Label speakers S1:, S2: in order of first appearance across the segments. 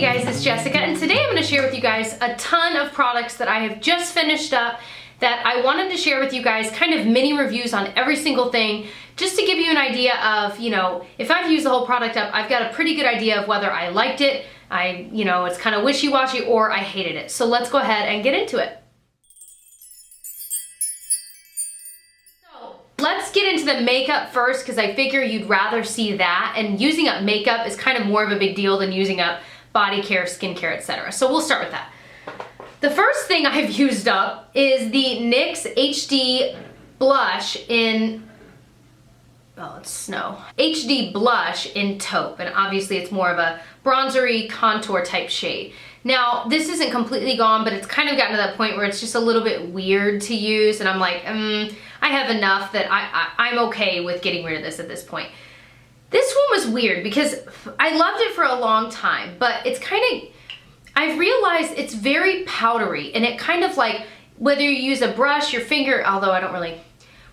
S1: guys, it's Jessica, and today I'm going to share with you guys a ton of products that I have just finished up that I wanted to share with you guys, kind of mini reviews on every single thing, just to give you an idea of, if I've used the whole product up, I've got a pretty good idea of whether I liked it, it's kind of wishy-washy, or I hated it. So let's go ahead and get into it. Let's get into the makeup first, because I figure you'd rather see that, and using up makeup is kind of more of a big deal than using up body care, skincare, etc. So we'll start with that. The first thing I've used up is the NYX HD Blush in, oh, it's snow. HD Blush in Taupe, and obviously it's more of a bronzery contour type shade. Now, this isn't completely gone, but it's kind of gotten to that point where it's just a little bit weird to use, and I'm like, I have enough that I'm okay with getting rid of this at this point. This one was weird because I loved it for a long time, but it's kind of, I've realized it's very powdery, and it kind of like, whether you use a brush, your finger, although I don't really,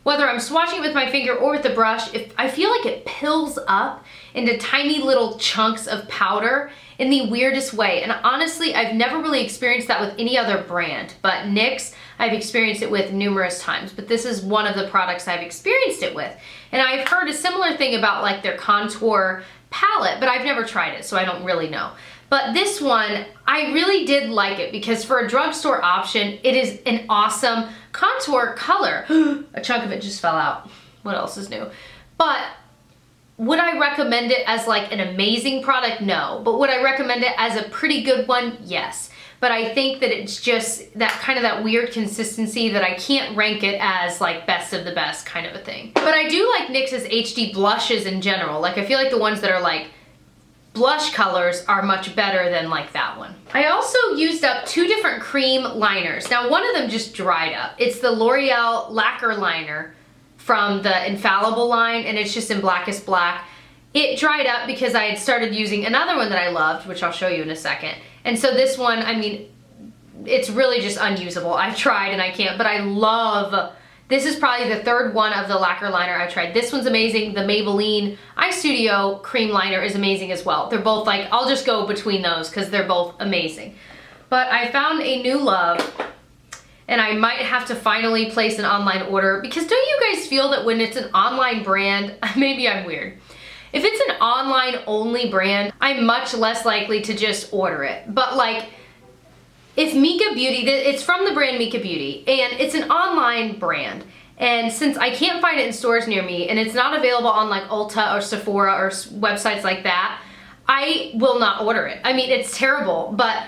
S1: whether I'm swatching it with my finger or with the brush, I feel like it pills up into tiny little chunks of powder in the weirdest way. And honestly, I've never really experienced that with any other brand, but NYX, I've experienced it with numerous times, but this is one of the products I've experienced it with. And I've heard a similar thing about like their contour palette, but I've never tried it, so I don't really know. But this one, I really did like it because for a drugstore option, it is an awesome contour color. A chunk of it just fell out. What else is new? But would I recommend it as like an amazing product? No. But would I recommend it as a pretty good one? Yes. But I think that it's just that kind of that weird consistency that I can't rank it as like best of the best kind of a thing. But I do like NYX's HD blushes in general. Like I feel like the ones that are like blush colors are much better than like that one. I also used up two different cream liners. Now one of them just dried up. It's the L'Oreal Lacquer Liner from the Infallible line, and it's just in Blackest Black. It dried up because I had started using another one that I loved, which I'll show you in a second. And so this one, I mean, it's really just unusable. I've tried and I can't, but I love, this is probably the third one of the lacquer liner I've tried. This one's amazing. The Maybelline Eye Studio cream liner is amazing as well. They're both like, I'll just go between those because they're both amazing. But I found a new love, and I might have to finally place an online order, because don't you guys feel that when it's an online brand, maybe I'm weird, if it's an online only brand, I'm much less likely to just order it. But like, if Mika Beauty, it's from the brand Mika Beauty, and it's an online brand, and since I can't find it in stores near me, and it's not available on like Ulta or Sephora or websites like that, I will not order it. I mean, it's terrible, but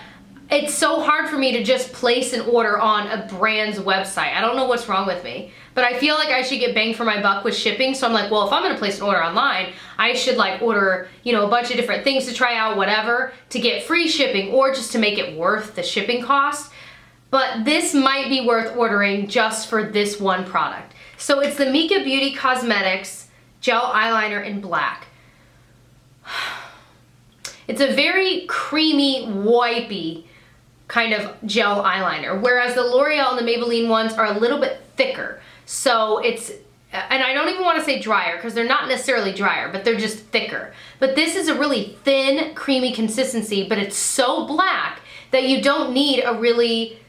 S1: it's so hard for me to just place an order on a brand's website. I don't know what's wrong with me, but I feel like I should get bang for my buck with shipping. So I'm like, well, if I'm gonna place an order online, I should like order, a bunch of different things to try out, whatever, to get free shipping, or just to make it worth the shipping cost. But this might be worth ordering just for this one product. So it's the Mika Beauty Cosmetics Gel Eyeliner in black. It's a very creamy, wipey kind of gel eyeliner, whereas the L'Oreal and the Maybelline ones are a little bit thicker. So it's, and I don't even want to say drier because they're not necessarily drier, but they're just thicker. But this is a really thin, creamy consistency, but it's so black that you don't need a really,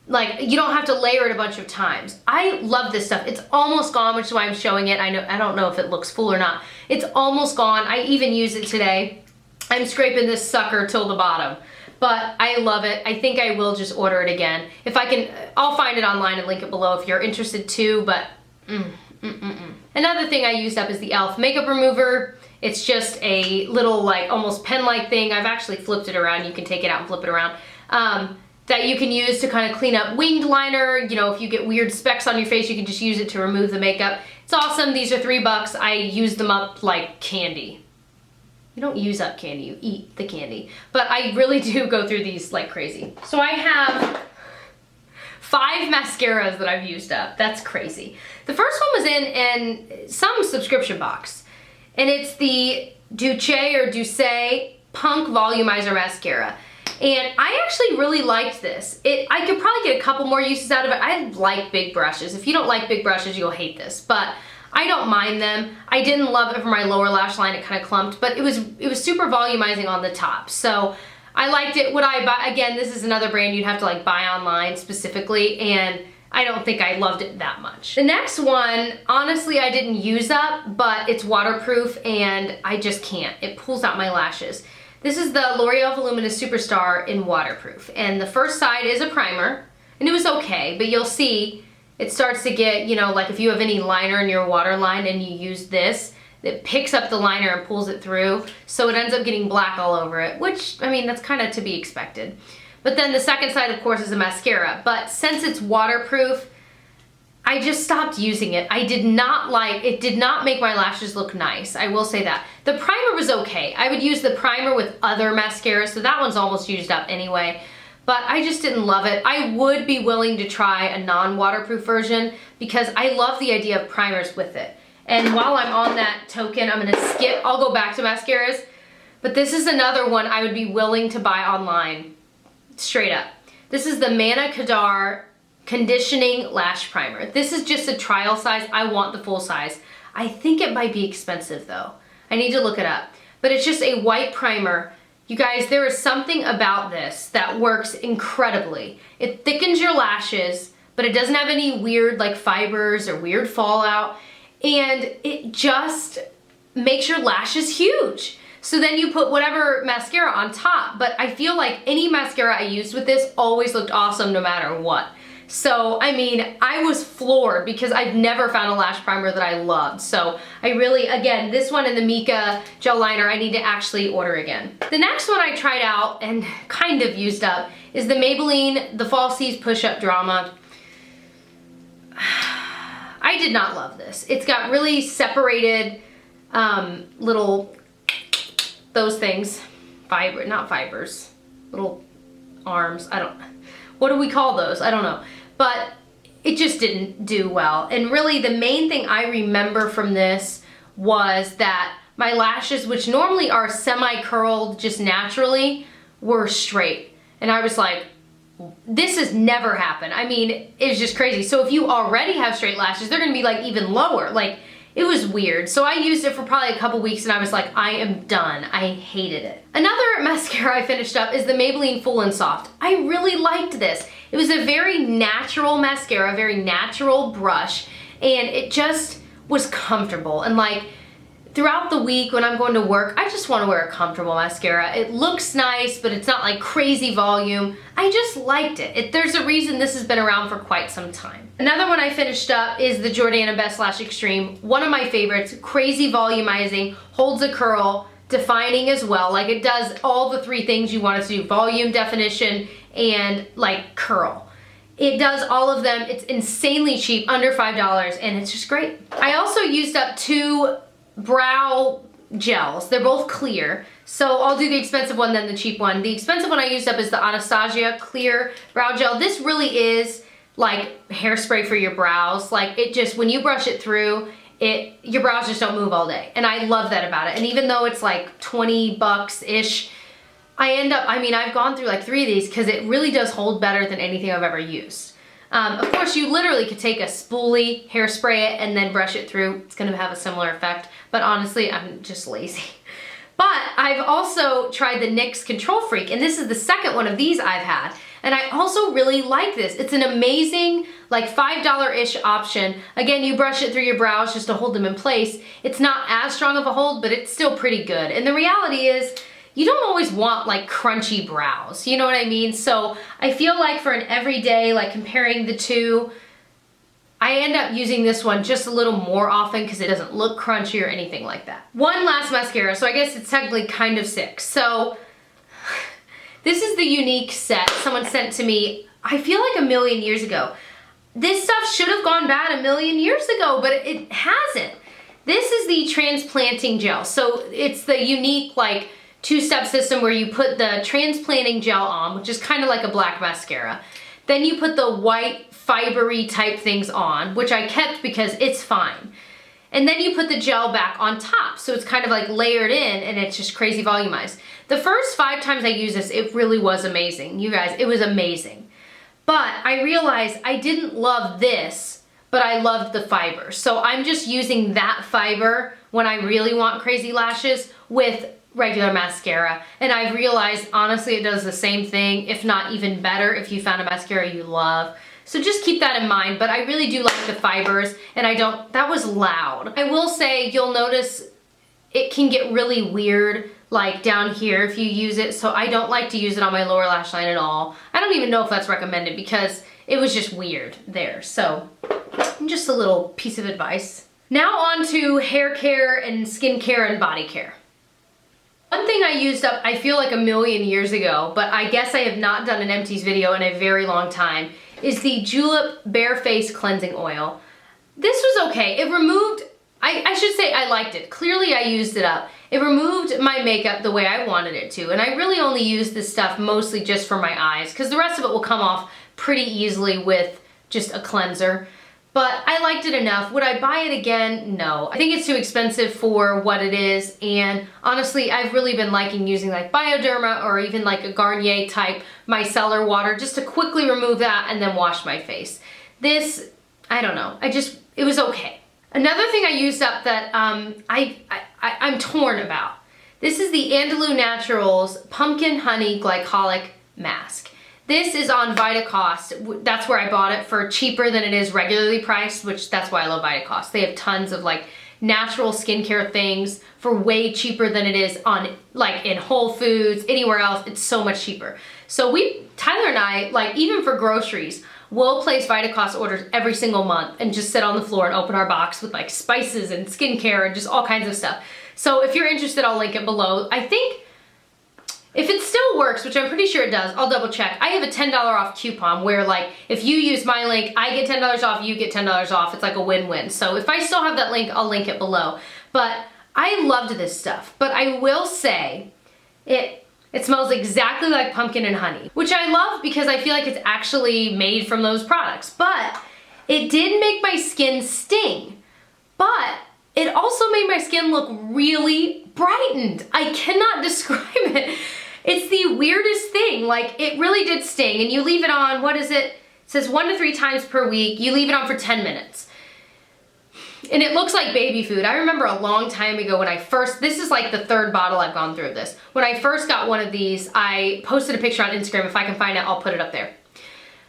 S1: like, you don't have to layer it a bunch of times. I love this stuff. It's almost gone, which is why I'm showing it. I don't know if it looks full or not. It's almost gone. I even used it today. I'm scraping this sucker till the bottom. But I love it. I think I will just order it again. If I can, I'll find it online and link it below if you're interested too, but Another thing I used up is the e.l.f. makeup remover. It's just a little like almost pen-like thing. I've actually flipped it around. You can take it out and flip it around. That you can use to kind of clean up winged liner. If you get weird specks on your face, you can just use it to remove the makeup. It's awesome. These are $3. I use them up like candy. You don't use up candy, you eat the candy. But I really do go through these like crazy. So I have 5 mascaras that I've used up. That's crazy. The first one was in some subscription box. And it's the Douce Punk Volumizer Mascara. And I actually really liked this. I could probably get a couple more uses out of it. I like big brushes. If you don't like big brushes, you'll hate this. But I don't mind them. I didn't love it for my lower lash line, it kind of clumped, but it was super volumizing on the top. So I liked it. Would I buy, again, this is another brand you'd have to like buy online specifically, and I don't think I loved it that much. The next one, honestly, I didn't use up, but it's waterproof and I just can't. It pulls out my lashes. This is the L'Oreal Voluminous Superstar in waterproof. And the first side is a primer, and it was okay, but you'll see it starts to get, you know, like if you have any liner in your waterline and you use this, it picks up the liner and pulls it through, so it ends up getting black all over it, which, I mean, that's kind of to be expected. But then the second side, of course, is a mascara. But since it's waterproof, I just stopped using it. I did not like, it did not make my lashes look nice. I will say that. The primer was okay. I would use the primer with other mascaras, so that one's almost used up anyway. But I just didn't love it. I would be willing to try a non-waterproof version because I love the idea of primers with it. And while I'm on that token, I'm gonna skip, I'll go back to mascaras, but this is another one I would be willing to buy online. Straight up. This is the Manna Kadar Conditioning Lash Primer. This is just a trial size. I want the full size. I think it might be expensive though. I need to look it up. But it's just a white primer. You guys, there is something about this that works incredibly. It thickens your lashes, but it doesn't have any weird like fibers or weird fallout. And it just makes your lashes huge. So then you put whatever mascara on top, but I feel like any mascara I used with this always looked awesome no matter what. So, I mean, I was floored because I've never found a lash primer that I loved. So I really, again, this one and the Mika gel liner, I need to actually order again. The next one I tried out and kind of used up is the Maybelline The Falsies Push-Up Drama. I did not love this. It's got really separated little, those things, not fibers, little arms, what do we call those? I don't know. But it just didn't do well. And really the main thing I remember from this was that my lashes, which normally are semi-curled just naturally, were straight. And I was like, this has never happened. I mean, it's just crazy. So if you already have straight lashes, they're gonna be like even lower. Like, it was weird. So I used it for probably a couple weeks and I was like, I am done. I hated it. Another mascara I finished up is the Maybelline Full and Soft. I really liked this. It was a very natural mascara, very natural brush, and it just was comfortable. And like, throughout the week when I'm going to work, I just want to wear a comfortable mascara. It looks nice, but it's not like crazy volume. I just liked it. There's a reason this has been around for quite some time. Another one I finished up is the Jordana Best Lash Extreme. One of my favorites, crazy volumizing, holds a curl, defining as well. Like it does all the three things you want it to do, volume, definition, and like curl. It does all of them. It's insanely cheap, under $5, and it's just great. I also used up 2 brow gels. They're both clear. So I'll do the expensive one, then the cheap one. The expensive one I used up is the Anastasia Clear Brow Gel. This really is like hairspray for your brows. Like it just, when you brush it through, your brows just don't move all day. And I love that about it. And even though it's like 20 bucks-ish, I've gone through like 3 of these because it really does hold better than anything I've ever used. Of course, you literally could take a spoolie, hairspray it, and then brush it through. It's gonna have a similar effect, but honestly, I'm just lazy. But I've also tried the NYX Control Freak, and this is the second one of these I've had. And I also really like this. It's an amazing, like $5-ish option. Again, you brush it through your brows just to hold them in place. It's not as strong of a hold, but it's still pretty good. And the reality is, you don't always want like crunchy brows, you know what I mean? So I feel like for an everyday, like comparing the two, I end up using this one just a little more often because it doesn't look crunchy or anything like that. One last mascara, so I guess it's technically kind of 6. So this is the Unique set someone sent to me, I feel like a million years ago. This stuff should have gone bad a million years ago, but it hasn't. This is the transplanting gel. So it's the Unique like 2-step system where you put the transplanting gel on, which is kind of like a black mascara. Then you put the white fibery type things on, which I kept because it's fine. And then you put the gel back on top. So it's kind of like layered in and it's just crazy volumized. The first 5 times I used this, it really was amazing. You guys, it was amazing. But I realized I didn't love this, but I loved the fiber. So I'm just using that fiber when I really want crazy lashes with regular mascara. And I've realized, honestly, it does the same thing, if not even better, if you found a mascara you love. So just keep that in mind, but I really do like the fibers, and that was loud. I will say, you'll notice it can get really weird, like down here if you use it, so I don't like to use it on my lower lash line at all. I don't even know if that's recommended because it was just weird there. So just a little piece of advice. Now on to hair care and skin care and body care. One thing I used up, I feel like a million years ago, but I guess I have not done an empties video in a very long time, is the Julep Barefaced Cleansing Oil. This was okay. It removed, I should say I liked it. Clearly I used it up. It removed my makeup the way I wanted it to, and I really only use this stuff mostly just for my eyes, because the rest of it will come off pretty easily with just a cleanser. But I liked it enough. Would I buy it again? No. I think it's too expensive for what it is, and honestly, I've really been liking using like Bioderma or even like a Garnier type micellar water just to quickly remove that and then wash my face. This, I don't know, it was okay. Another thing I used up that I'm torn about. This is the Andalou Naturals Pumpkin Honey Glycolic Mask. This is on Vitacost. That's where I bought it, for cheaper than it is regularly priced, which that's why I love Vitacost. They have tons of like natural skincare things for way cheaper than it is on like in Whole Foods, anywhere else. It's so much cheaper. So Tyler and I, like even for groceries, we'll place Vitacost orders every single month and just sit on the floor and open our box with like spices and skincare and just all kinds of stuff. So if you're interested, I'll link it below. I think if it still works, which I'm pretty sure it does, I'll double check. I have a $10 off coupon where like, if you use my link, I get $10 off, you get $10 off. It's like a win-win. So if I still have that link, I'll link it below. But I loved this stuff. But I will say, it smells exactly like pumpkin and honey, which I love because I feel like it's actually made from those products. But it did make my skin sting. But it also made my skin look really brightened. I cannot describe it. It's the weirdest thing. Like, it really did sting, and you leave it on, what is it? It says 1 to 3 times per week. You leave it on for 10 minutes. And it looks like baby food. I remember a long time ago when this is like the 3rd bottle I've gone through of this. When I first got one of these, I posted a picture on Instagram. If I can find it, I'll put it up there.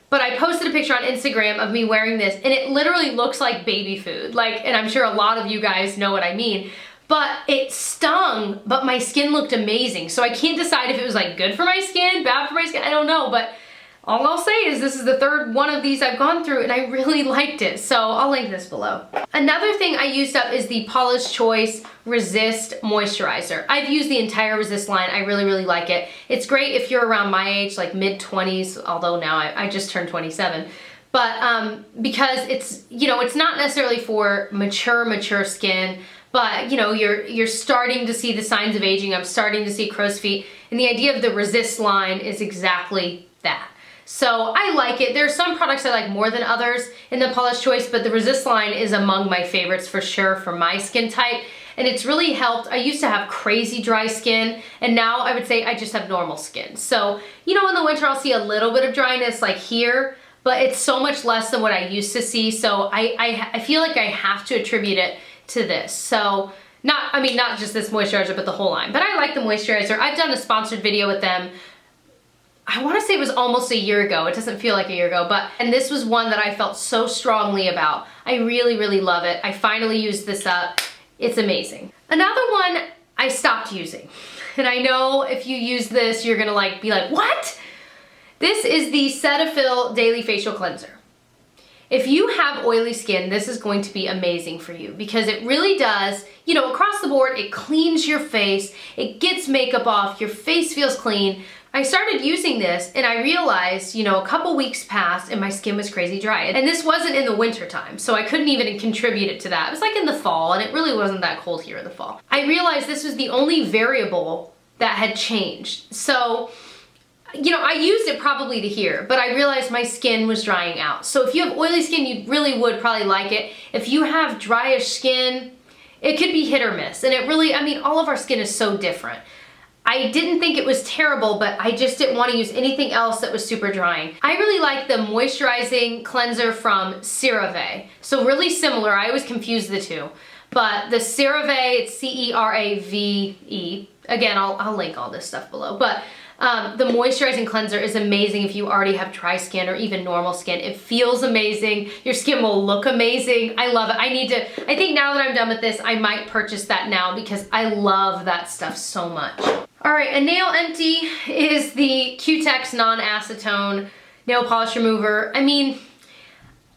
S1: But I posted a picture on Instagram of me wearing this, and it literally looks like baby food. Like, and I'm sure a lot of you guys know what I mean. But it stung, but my skin looked amazing. So I can't decide if it was like good for my skin, bad for my skin, I don't know. But all I'll say is this is the 3rd one of these I've gone through, and I really liked it. So I'll link this below. Another thing I used up is the Paula's Choice Resist Moisturizer. I've used the entire Resist line. I really, really like it. It's great if you're around my age, like mid-20s, although now I just turned 27. But because it's, you know, it's not necessarily for mature skin, but you know, you're starting to see the signs of aging. I'm starting to see crow's feet, and the idea of the Resist line is exactly that. So I like it. There are some products I like more than others in the Paula's Choice, but the Resist line is among my favorites for sure for my skin type, and it's really helped. I used to have crazy dry skin, and now I would say I just have normal skin. So, you know, in the winter I'll see a little bit of dryness like here, but it's so much less than what I used to see, so I feel like I have to attribute it to this. So not just this moisturizer, but the whole line. But I like the moisturizer. I've done a sponsored video with them. I want to say it was almost a year ago. It doesn't feel like a year ago, and this was one that I felt so strongly about. I really, really love it. I finally used this up. It's amazing. Another one I stopped using. And I know if you use this, you're gonna be like, what? This is the Cetaphil Daily Facial Cleanser. If you have oily skin, this is going to be amazing for you because it really does, you know, across the board, it cleans your face, it gets makeup off, your face feels clean. I started using this and I realized, you know, a couple weeks passed and my skin was crazy dry. And this wasn't in the winter time, so I couldn't even contribute it to that. It was like in the fall, and it really wasn't that cold here in the fall. I realized this was the only variable that had changed. So, you know, I used it probably to here, but I realized my skin was drying out. So if you have oily skin, you really would probably like it. If you have dryish skin, it could be hit or miss. And it really, I mean, all of our skin is so different. I didn't think it was terrible, but I just didn't want to use anything else that was super drying. I really like the moisturizing cleanser from CeraVe. So really similar, I always confuse the two. But the CeraVe, it's C-E-R-A-V-E. Again, I'll link all this stuff below. But the moisturizing cleanser is amazing if you already have dry skin or even normal skin. It feels amazing. Your skin will look amazing. I love it. I think now that I'm done with this, I might purchase that now because I love that stuff so much. All right, a nail empty is the Cutex non-acetone nail polish remover. I mean,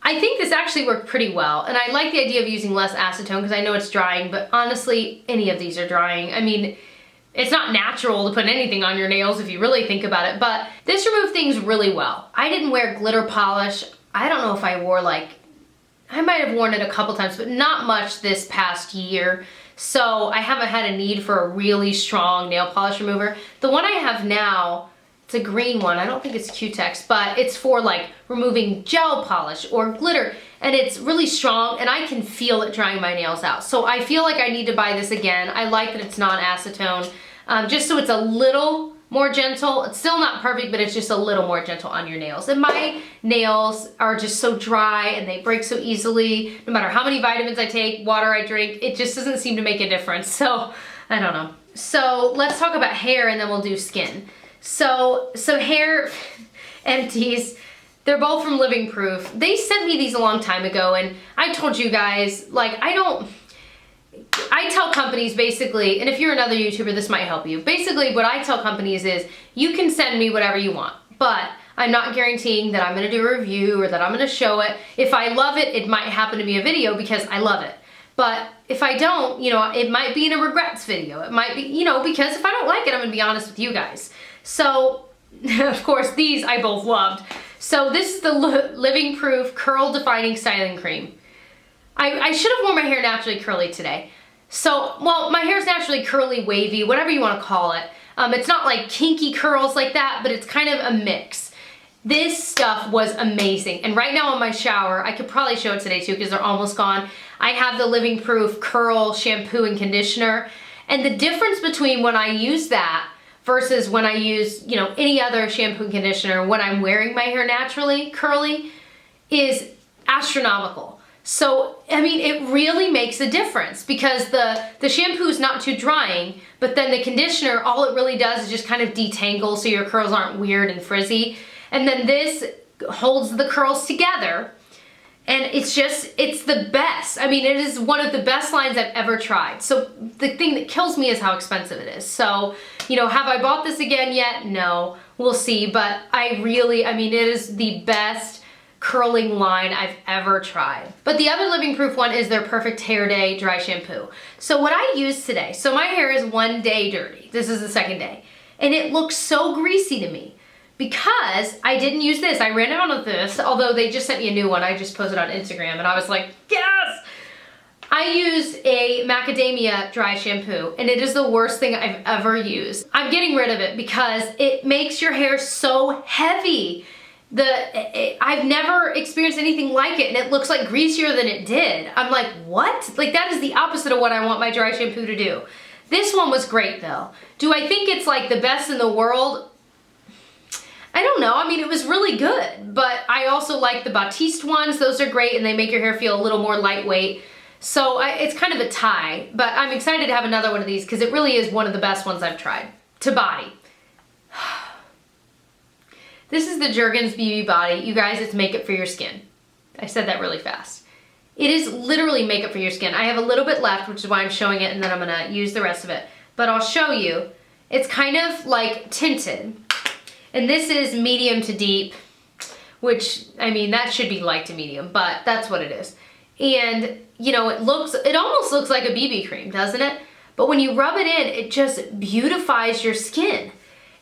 S1: I think this actually worked pretty well, and I like the idea of using less acetone because I know it's drying, but honestly, any of these are drying. I mean, it's not natural to put anything on your nails if you really think about it, but this removed things really well. I didn't wear glitter polish. I don't know if I wore I might have worn it a couple times, but not much this past year. So I haven't had a need for a really strong nail polish remover. The one I have now, it's a green one. I don't think it's Cutex, but it's for removing gel polish or glitter, and it's really strong, and I can feel it drying my nails out. So I feel like I need to buy this again. I like that it's non-acetone, just so it's a little more gentle. It's still not perfect, but it's just a little more gentle on your nails. And my nails are just so dry and they break so easily. No matter how many vitamins I take, water I drink, it just doesn't seem to make a difference. So I don't know. So let's talk about hair and then we'll do skin. So hair empties, they're both from Living Proof. They sent me these a long time ago, and I told you guys, I tell companies basically, and if you're another YouTuber, this might help you. Basically, what I tell companies is, you can send me whatever you want, but I'm not guaranteeing that I'm gonna do a review or that I'm gonna show it. If I love it, it might happen to be a video because I love it. But if I don't, it might be in a regrets video. It might be, because if I don't like it, I'm gonna be honest with you guys. So, of course, these I both loved. So this is the Living Proof Curl Defining Styling Cream. I should have worn my hair naturally curly today. So, well, my hair's naturally curly, wavy, whatever you want to call it. It's not like kinky curls like that, but it's kind of a mix. This stuff was amazing. And right now in my shower, I could probably show it today too because they're almost gone. I have the Living Proof Curl Shampoo and Conditioner. And the difference between when I use that versus when I use, any other shampoo and conditioner when I'm wearing my hair naturally curly is astronomical. So, I mean, it really makes a difference because the shampoo is not too drying, but then the conditioner, all it really does is just kind of detangle so your curls aren't weird and frizzy. And then this holds the curls together, and it's the best. I mean, it is one of the best lines I've ever tried. So the thing that kills me is how expensive it is. So, have I bought this again yet? No, we'll see. But it is the best curling line I've ever tried. But the other Living Proof one is their Perfect Hair Day Dry Shampoo. So what I used today, so my hair is 1 day dirty. This is the second day. And it looks so greasy to me because I didn't use this. I ran out of this, although they just sent me a new one. I just posted on Instagram and I was like, yes! I used a macadamia dry shampoo, and it is the worst thing I've ever used. I'm getting rid of it because it makes your hair so heavy. I've never experienced anything like it, and it looks like greasier than it did. I'm like, what? That is the opposite of what I want my dry shampoo to do. This one was great though. Do I think it's the best in the world? I don't know. I mean, it was really good, but I also like the Batiste ones. Those are great, and they make your hair feel a little more lightweight. So it's kind of a tie, but I'm excited to have another one of these because it really is one of the best ones I've tried. To body. This is the Jergens BB Body. You guys, it's makeup for your skin. I said that really fast. It is literally makeup for your skin. I have a little bit left, which is why I'm showing it, and then I'm gonna use the rest of it. But I'll show you. It's kind of tinted. And this is medium to deep, which, that should be light to medium, but that's what it is. And, it almost looks like a BB cream, doesn't it? But when you rub it in, it just beautifies your skin.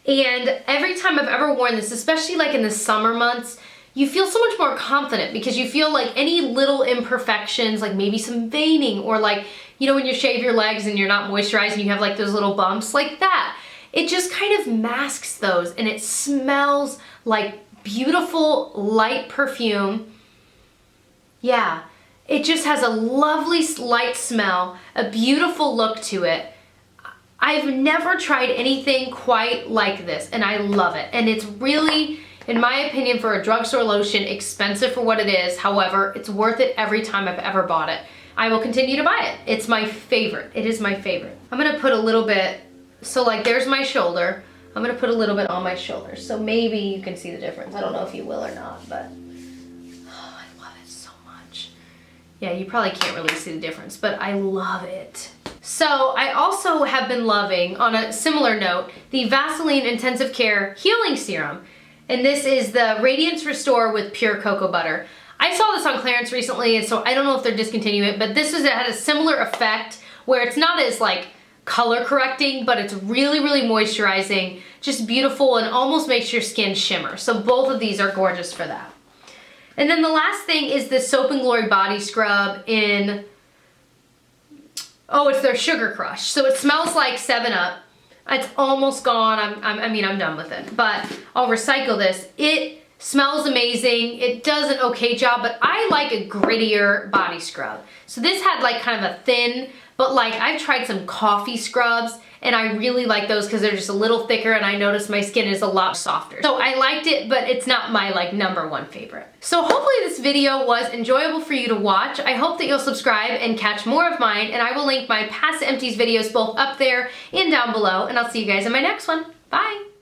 S1: And every time I've ever worn this, especially in the summer months, you feel so much more confident because you feel like any little imperfections, like maybe some veining or when you shave your legs and you're not moisturized and you have those little bumps like that, it just kind of masks those, and it smells like beautiful light perfume. Yeah, it just has a lovely light smell, a beautiful look to it. I've never tried anything quite like this, and I love it. And it's really, in my opinion, for a drugstore lotion, expensive for what it is. However, it's worth it every time I've ever bought it. I will continue to buy it. It's my favorite. It is my favorite. I'm gonna put a little bit, so like there's my shoulder. I'm gonna put a little bit on my shoulder, so maybe you can see the difference. I don't know if you will or not, but oh, I love it so much. Yeah, you probably can't really see the difference, but I love it. So I also have been loving, on a similar note, the Vaseline Intensive Care Healing Serum. And this is the Radiance Restore with Pure Cocoa Butter. I saw this on clearance recently, and so I don't know if they're discontinuing it, but it had a similar effect where it's not as like color correcting, but it's really, really moisturizing, just beautiful, and almost makes your skin shimmer. So both of these are gorgeous for that. And then the last thing is the Soap and Glory Body Scrub in, oh, it's their Sugar Crush. So it smells like 7-Up. It's almost gone. I mean, I'm done with it, but I'll recycle this. It smells amazing. It does an okay job, but I like a grittier body scrub. So this had like kind of a thin, but like I've tried some coffee scrubs and I really like those because they're just a little thicker, and I noticed my skin is a lot softer. So I liked it, but it's not my like #1 favorite. So hopefully this video was enjoyable for you to watch. I hope that you'll subscribe and catch more of mine, and I will link my past empties videos both up there and down below, and I'll see you guys in my next one. Bye.